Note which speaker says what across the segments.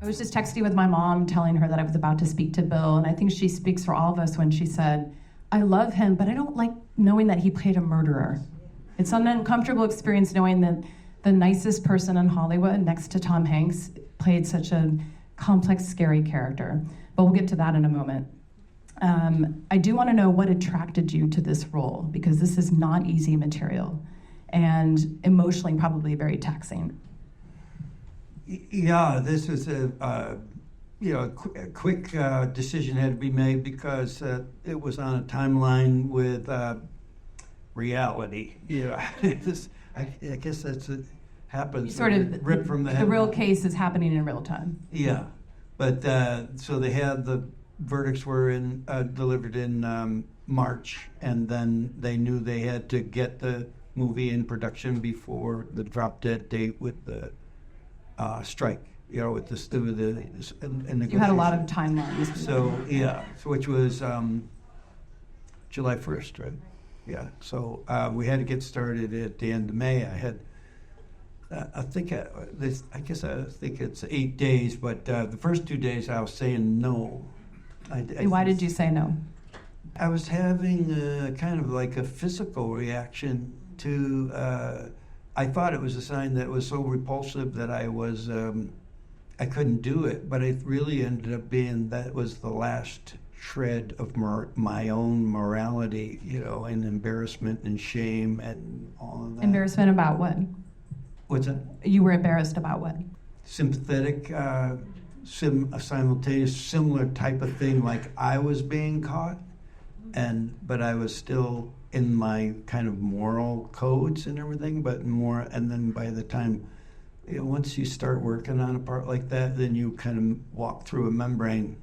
Speaker 1: was just texting with my mom, telling her that I was about to speak to Bill, and I think she speaks for all of us when she said, I love him, but I don't like knowing that he played a murderer. It's an uncomfortable experience knowing that the nicest person in Hollywood, next to Tom Hanks, played such a complex, scary character. But we'll get to that in a moment. I do want to know what attracted you to this role, because this is not easy material and emotionally probably very taxing.
Speaker 2: Yeah, this was a quick decision had to be made because it was on a timeline with reality. I guess that's it happens.
Speaker 1: Sort of
Speaker 2: ripped from the head.
Speaker 1: The real case is happening in real time.
Speaker 2: Yeah, but so they had the verdicts were delivered in March, and then they knew they had to get the movie in production before the drop dead date with the strike. With the
Speaker 1: you had a lot of timelines.
Speaker 2: So yeah, which was July 1st, right? Yeah. So we had to get started at the end of May. I had, I think it's 8 days, but the first 2 days I was saying no.
Speaker 1: Why did you say no?
Speaker 2: I was having kind of like a physical reaction to. I thought it was a sign that was so repulsive that I was. I couldn't do it, but it really ended up being that was the last shred of my own morality, and embarrassment and shame and all of that.
Speaker 1: Embarrassment about what?
Speaker 2: What's that?
Speaker 1: You were embarrassed about what?
Speaker 2: Sympathetic, a simultaneous, similar type of thing, like I was being caught, but I was still in my kind of moral codes and everything, but more, and then by the time, once you start working on a part like that, then you kind of walk through a membrane.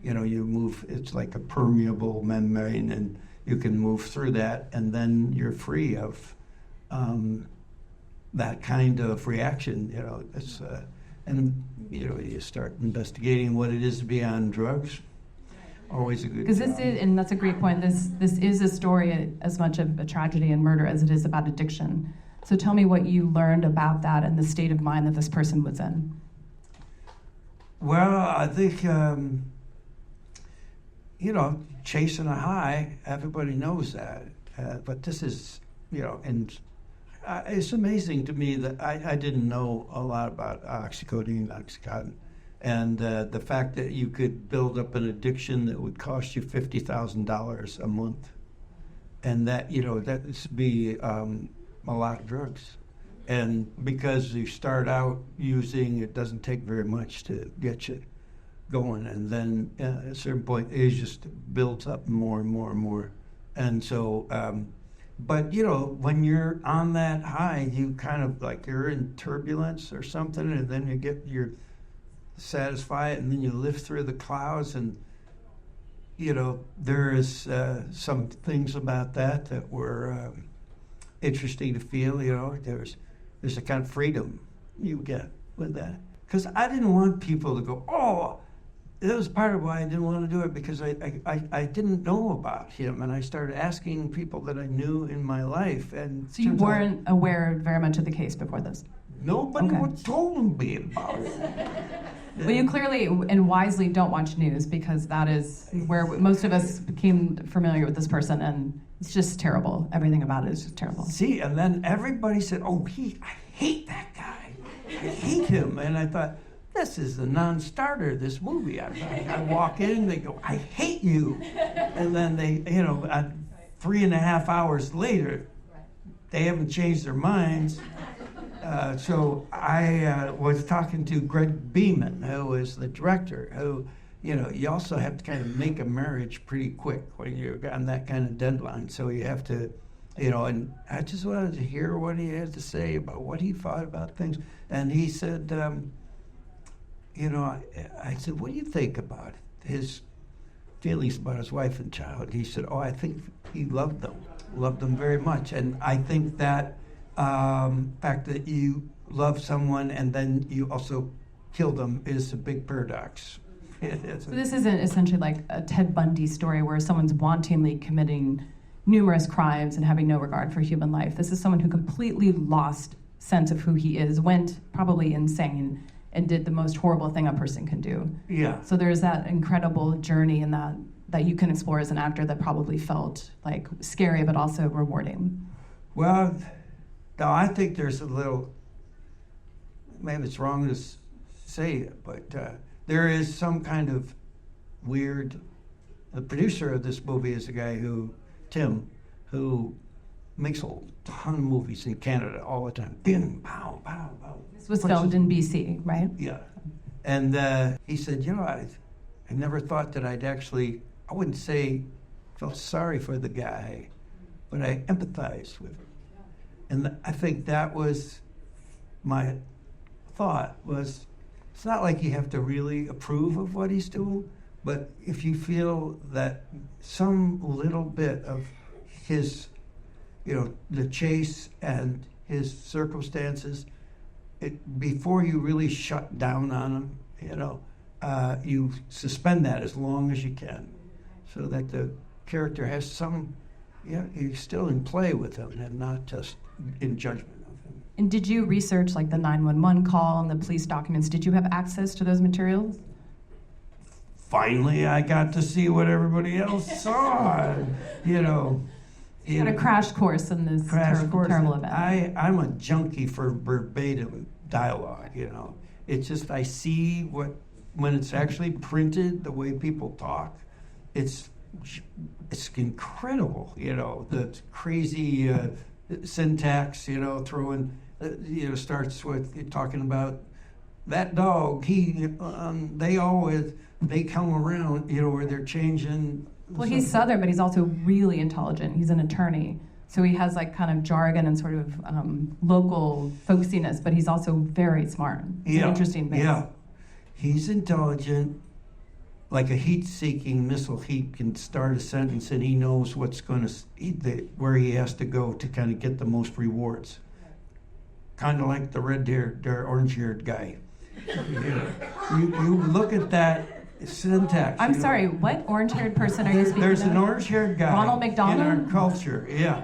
Speaker 2: You move, it's like a permeable membrane, and you can move through that, and then you're free of that kind of reaction. It's and you start investigating what it is to be on drugs. Always a good.
Speaker 1: Because this is, and that's a great point. This is a story as much of a tragedy and murder as it is about addiction. So tell me what you learned about that and the state of mind that this person was in.
Speaker 2: Well, I think, chasing a high, everybody knows that. But this is, and it's amazing to me that I didn't know a lot about oxycodone, Oxycontin. And the fact that you could build up an addiction that would cost you $50,000 a month. And that, that would be a lot of drugs. And because you start out using, it doesn't take very much to get you going. And then at a certain point, it just builds up more and more and more. And so, but when you're on that high, you kind of like you're in turbulence or something, and then you're satisfied, and then you lift through the clouds. And, there is some things about that were interesting to feel. There's a kind of freedom you get with that. Because I didn't want people to go, oh, that was part of why I didn't want to do it, because I didn't know about him, and I started asking people that I knew in my life. And
Speaker 1: so you weren't aware very much of the case before this?
Speaker 2: Nobody told me about it.
Speaker 1: Well, you clearly and wisely don't watch news, because that is where most of us became familiar with this person, and it's just terrible. Everything about it is just terrible.
Speaker 2: See, and then everybody said, oh, I hate that guy. I hate him. And I thought, this is a non-starter, this movie. I walk in, they go, I hate you. And then they, 3.5 hours later, they haven't changed their minds. So I was talking to Greg Beeman, who is the director, who, you also have to kind of make a marriage pretty quick when you're on that kind of deadline. So you have to, and I just wanted to hear what he had to say about what he thought about things. And he said, I said, what do you think about his feelings about his wife and child? He said, I think he loved them very much. And I think that fact that you love someone and then you also kill them is a big paradox.
Speaker 1: So this isn't essentially like a Ted Bundy story where someone's wantonly committing numerous crimes and having no regard for human life. This is someone who completely lost sense of who he is, went probably insane, and did the most horrible thing a person can do.
Speaker 2: Yeah.
Speaker 1: So there's that incredible journey in that you can explore as an actor that probably felt like scary but also rewarding.
Speaker 2: Well, no, I think there's a little, maybe it's wrong to say it, but there is some kind of weird, the producer of this movie is a guy Tim, who makes a ton of movies in Canada all the time. Bing, pow, pow, pow.
Speaker 1: This was filmed in BC, right?
Speaker 2: Yeah. And he said, I never thought that I wouldn't say felt sorry for the guy, but I empathized with him. And I think that was my thought was, it's not like you have to really approve of what he's doing, but if you feel that some little bit of his, the chase and his circumstances, before you really shut down on him, you suspend that as long as you can, so that the character has some, you're still in play with him and not just in judgment of him.
Speaker 1: And did you research like the 911 call and the police documents? Did you have access to those materials?
Speaker 2: Finally, I got to see what everybody else saw. You
Speaker 1: had a crash course in this terrible event.
Speaker 2: I'm a junkie for verbatim dialogue. It's just I see when it's actually printed, the way people talk, it's incredible. The crazy syntax. Throwing. Starts with talking about that dog. They come around, where they're changing.
Speaker 1: Well, he's Southern, but he's also really intelligent. He's an attorney. So he has like kind of jargon and sort of local folksiness, but he's also very smart. He's an interesting mix.
Speaker 2: Yeah. He's intelligent. Like a heat-seeking missile, he can start a sentence and he knows where he has to go to kind of get the most rewards. Kind of like the red-haired, orange-haired guy. You look at that syntax.
Speaker 1: I'm sorry, what orange-haired person are you speaking of?
Speaker 2: There's an orange-haired guy
Speaker 1: Ronald McDonald?
Speaker 2: in our culture, yeah.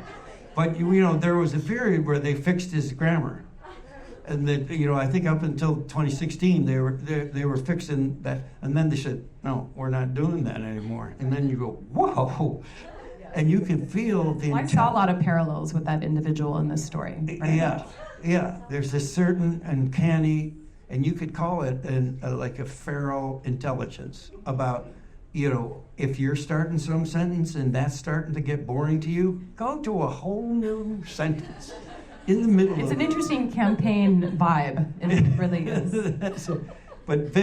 Speaker 2: But, there was a period where they fixed his grammar. And that, I think up until 2016, they were fixing that. And then they said, no, we're not doing that anymore. And then you go, whoa. And you can feel the...
Speaker 1: Well, I saw a lot of parallels with that individual in this story.
Speaker 2: Yeah. There's a certain uncanny, and you could call it like a feral intelligence about, if you're starting some sentence and that's starting to get boring to you, go to a whole new sentence in the middle.
Speaker 1: It's an interesting campaign vibe. It really is.
Speaker 2: But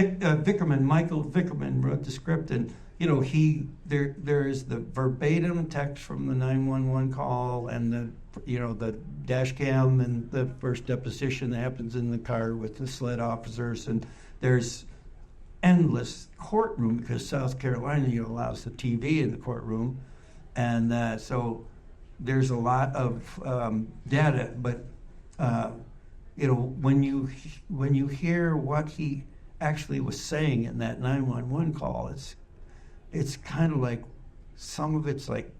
Speaker 2: Michael Vickerman wrote the script, and there is the verbatim text from the 911 call and the dash cam and the first deposition that happens in the car with the SLED officers, and there's endless courtroom because South Carolina allows the TV in the courtroom, and so there's a lot of data. But when you hear what he actually was saying in that 911 call, it's kind of like some of it's like,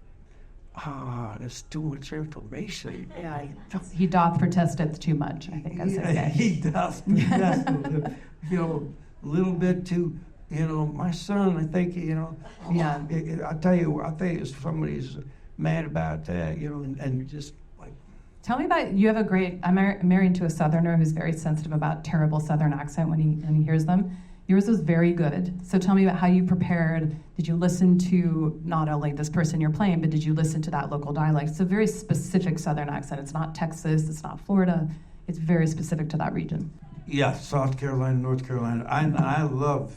Speaker 2: there's too much information.
Speaker 1: Yeah, he doth protesteth too much, I think I said.
Speaker 2: He does protest a little bit too. My son, I think,
Speaker 1: Yeah.
Speaker 2: I'll tell you, if somebody's mad about that, and just like.
Speaker 1: Tell me about, you have a great, I'm married to a Southerner who's very sensitive about terrible Southern accent when he hears them. Yours was very good. So tell me about how you prepared. Did you listen to not only this person you're playing, but did you listen to that local dialect? It's a very specific Southern accent. It's not Texas, it's not Florida. It's very specific to that region.
Speaker 2: Yeah, South Carolina, North Carolina. I love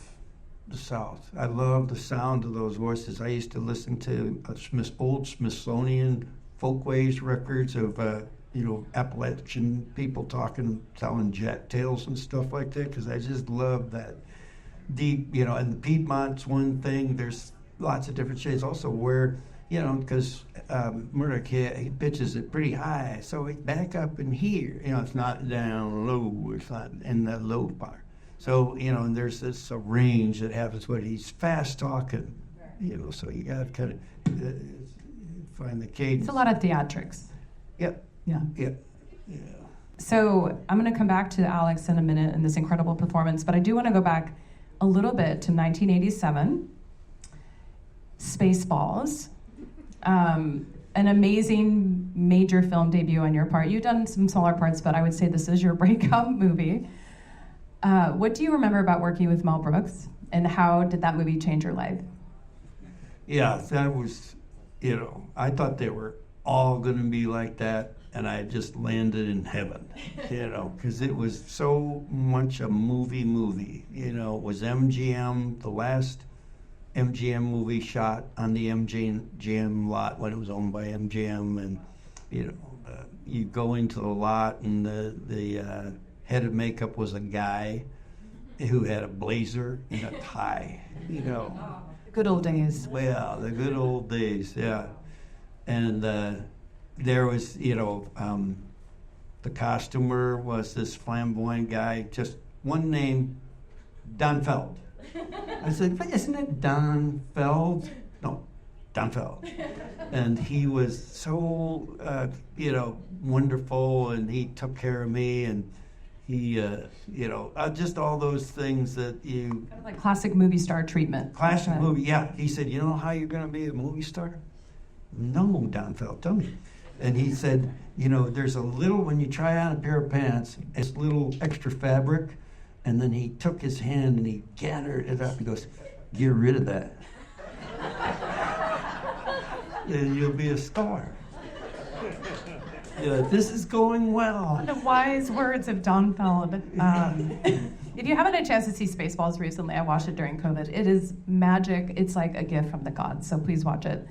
Speaker 2: the South. I love the sound of those voices. I used to listen to old Smithsonian Folkways records of Appalachian people telling jet tales and stuff like that, because I just love that deep, and the Piedmont's one thing. There's lots of different shades also where, because Murdaugh, he pitches it pretty high, so it's back up in here. It's not down low, it's not in the low part. So, and there's this range that happens when he's fast talking, so you got to kind of find the cadence.
Speaker 1: It's a lot of theatrics.
Speaker 2: Yep.
Speaker 1: Yeah.
Speaker 2: Yeah.
Speaker 1: So I'm going to come back to Alex in a minute and this incredible performance, but I do want to go back a little bit to 1987, Spaceballs, an amazing major film debut on your part. You've done some smaller parts, but I would say this is your breakout movie. What do you remember about working with Mel Brooks, and how did that movie change your life?
Speaker 2: Yeah, that was, I thought they were all going to be like that, and I just landed in heaven, because it was so much a movie. It was MGM, the last MGM movie shot on the MGM lot when it was owned by MGM, and you go into the lot, and the head of makeup was a guy who had a blazer and a tie.
Speaker 1: Good old days.
Speaker 2: Well, the good old days, yeah. And there was, the costumer was this flamboyant guy, just one name, Don Feld. I said, but isn't it Don Feld? No, Don Feld. And he was so, wonderful, and he took care of me, and he, just all those things that you...
Speaker 1: Kind of like classic movie star treatment.
Speaker 2: Classic movie, yeah. He said, you know how you're going to be a movie star? No, Don Feld, tell me. And he said, there's a little, when you try on a pair of pants, it's little extra fabric. And then he took his hand and he gathered it up. He goes, get rid of that. And you'll be a star. This is going well.
Speaker 1: The wise words of Don Feld. If you haven't had a chance to see Spaceballs recently, I watched it during COVID. It is magic. It's like a gift from the gods, so please watch it.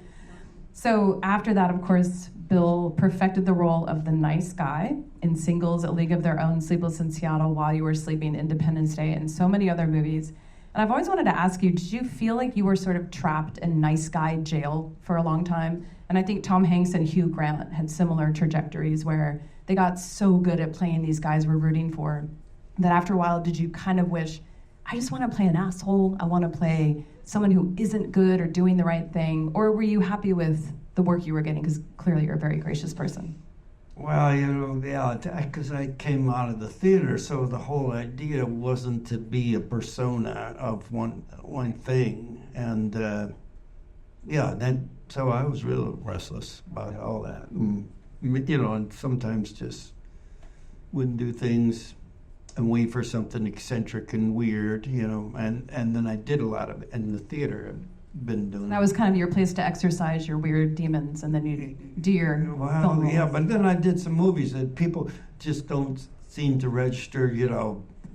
Speaker 1: So after that, of course, Bill perfected the role of the nice guy in Singles, A League of Their Own, Sleepless in Seattle, While You Were Sleeping, Independence Day, and so many other movies. And I've always wanted to ask you, did you feel like you were sort of trapped in nice guy jail for a long time? And I think Tom Hanks and Hugh Grant had similar trajectories where they got so good at playing these guys we're rooting for that after a while, did you kind of wish, I just want to play an asshole, I want to play someone who isn't good or doing the right thing? Or were you happy with the work you were getting? Because clearly you're a very gracious person.
Speaker 2: Well, yeah, because I came out of the theater, so the whole idea wasn't to be a persona of one thing. And, so I was real restless about all that. And sometimes just wouldn't do things and wait for something eccentric and weird, and then I did a lot of it in the theater. I've been doing
Speaker 1: that was kind of your place to exercise your weird demons, and then you do your film roles.
Speaker 2: Yeah, but then I did some movies that people just don't seem to register,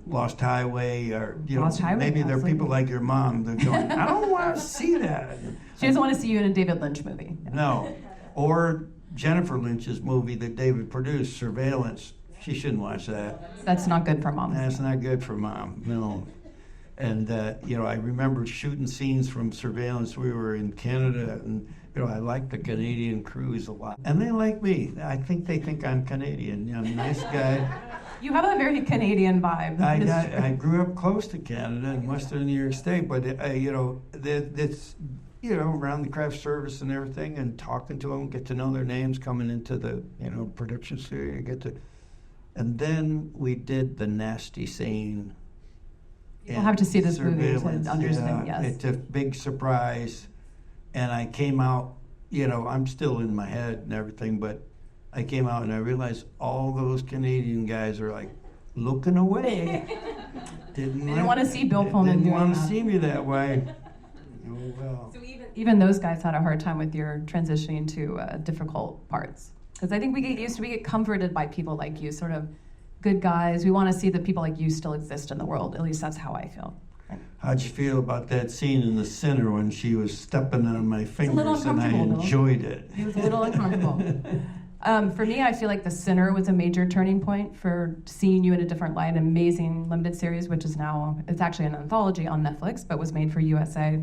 Speaker 2: Lost Highway, or
Speaker 1: Lost Highway,
Speaker 2: maybe there are
Speaker 1: absolutely.
Speaker 2: people like your mom that going, I don't want to see that.
Speaker 1: She doesn't want to see you in a David Lynch movie.
Speaker 2: No, or Jennifer Lynch's movie that David produced, Surveillance. She shouldn't watch that.
Speaker 1: That's not good for mom.
Speaker 2: That's not good for mom, no. And, I remember shooting scenes from Surveillance. We were in Canada, and, I like the Canadian crews a lot. And they like me. I think they think I'm Canadian. I'm a nice guy.
Speaker 1: You have a very Canadian vibe.
Speaker 2: I grew up close to Canada in Western New York State, but, it's, around the craft service and everything, and talking to them, get to know their names, coming into the, production studio, and then we did the nasty scene.
Speaker 1: You'll have to see this movie to understand,
Speaker 2: yeah,
Speaker 1: yes.
Speaker 2: It's a big surprise. And I came out, I'm still in my head and everything, but I came out and I realized all those Canadian guys are like looking away.
Speaker 1: They didn't want to see Bill Pullman doing that.
Speaker 2: Didn't want to see me that way. Oh, well.
Speaker 1: So even those guys had a hard time with your transitioning to difficult parts. Because I think we get comforted by people like you, sort of good guys. We want to see that people like you still exist in the world. At least that's how I feel.
Speaker 2: How'd you feel about that scene in The Sinner when she was stepping on my fingers and I
Speaker 1: uncomfortable,
Speaker 2: enjoyed it?
Speaker 1: It was a little uncomfortable. For me, I feel like The Sinner was a major turning point for seeing you in a different light. An amazing limited series, which is now, it's actually an anthology on Netflix, but was made for USA.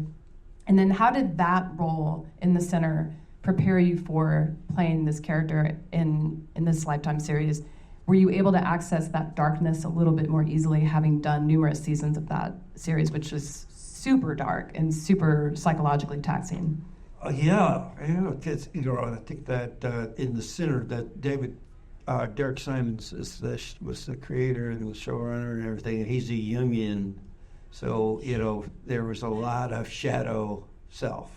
Speaker 1: And then how did that role in The Sinner prepare you for playing this character in this Lifetime series? Were you able to access that darkness a little bit more easily, having done numerous seasons of that series, which is super dark and super psychologically taxing?
Speaker 2: Yeah, because I think that in The Sinner, that David Derek Simons was the creator and the showrunner and everything. And he's a Jungian, so there was a lot of shadow self.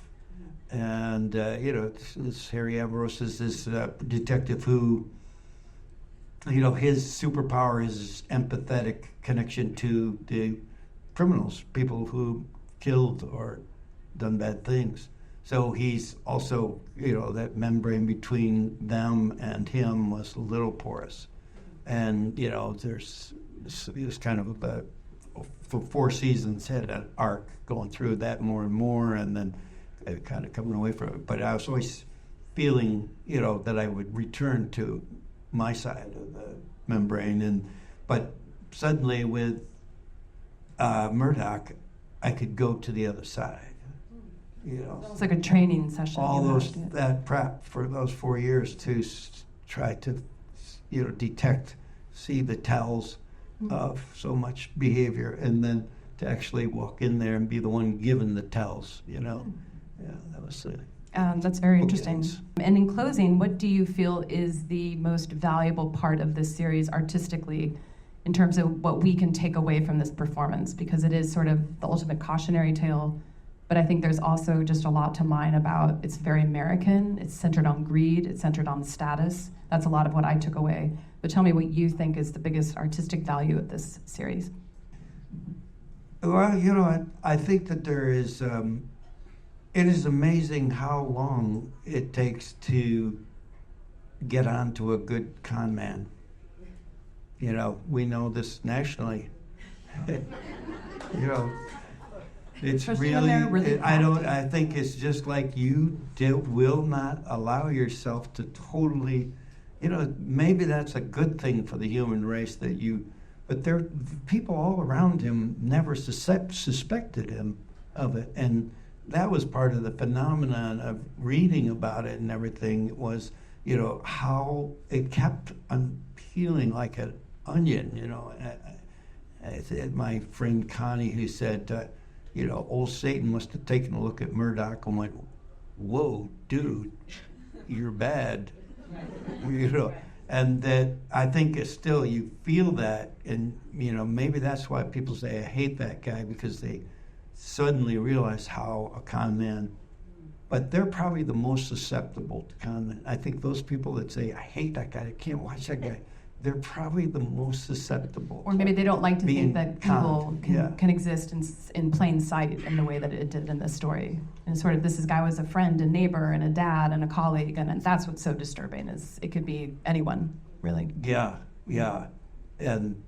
Speaker 2: And this Harry Ambrose is this detective who, his superpower is his empathetic connection to the criminals, people who killed or done bad things. So he's also, that membrane between them and him was a little porous. And, there's kind of for 4 seasons had an arc going through that more and more, and then kind of coming away from it. But I was always feeling, that I would return to my side of the membrane. But suddenly with Murdaugh, I could go to the other side.
Speaker 1: It's like a training session.
Speaker 2: All that prep for those 4 years to try to, detect, see the tells of so much behavior, and then to actually walk in there and be the one given the tells. Yeah, that was
Speaker 1: that's very interesting. And in closing, what do you feel is the most valuable part of this series artistically, in terms of what we can take away from this performance? Because it is sort of the ultimate cautionary tale. But I think there's also just a lot to mine about. It's very American. It's centered on greed. It's centered on status. That's a lot of what I took away. But tell me what you think is the biggest artistic value of this series.
Speaker 2: Well, I think that there is, it is amazing how long it takes to get onto a good con man. We know this nationally. It's really, I think it's just like you will not allow yourself to totally, maybe that's a good thing for the human race but there, people all around him never suspected him of it. And that was part of the phenomenon of reading about it and everything was, how it kept on peeling like an onion, my friend Connie, who said, old Satan must have taken a look at Murdaugh and went, "Whoa, dude, you're bad." And that I think it's still, you feel that, and maybe that's why people say I hate that guy, because they suddenly realize how a con man. But they're probably the most susceptible to con men. I think those people that say I hate that guy, I can't watch that guy, they're probably the most susceptible.
Speaker 1: Or maybe they don't like to think that evil can exist in plain sight in the way that it did in this story. And sort of, this guy was a friend, a neighbor, and a dad, and a colleague, and that's what's so disturbing, is it could be anyone, really.
Speaker 2: Yeah. And,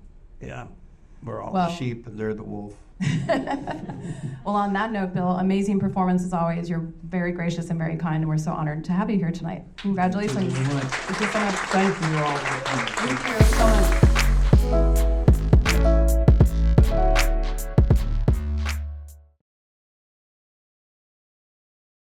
Speaker 2: we're all the sheep, and they're the wolf.
Speaker 1: Well, on that note, Bill, amazing performance as always. You're very gracious and very kind, and we're so honored to have you here tonight. Congratulations.
Speaker 2: Thank you very much.
Speaker 1: Thank you so much.
Speaker 2: Thank you all.
Speaker 1: Thank you so much.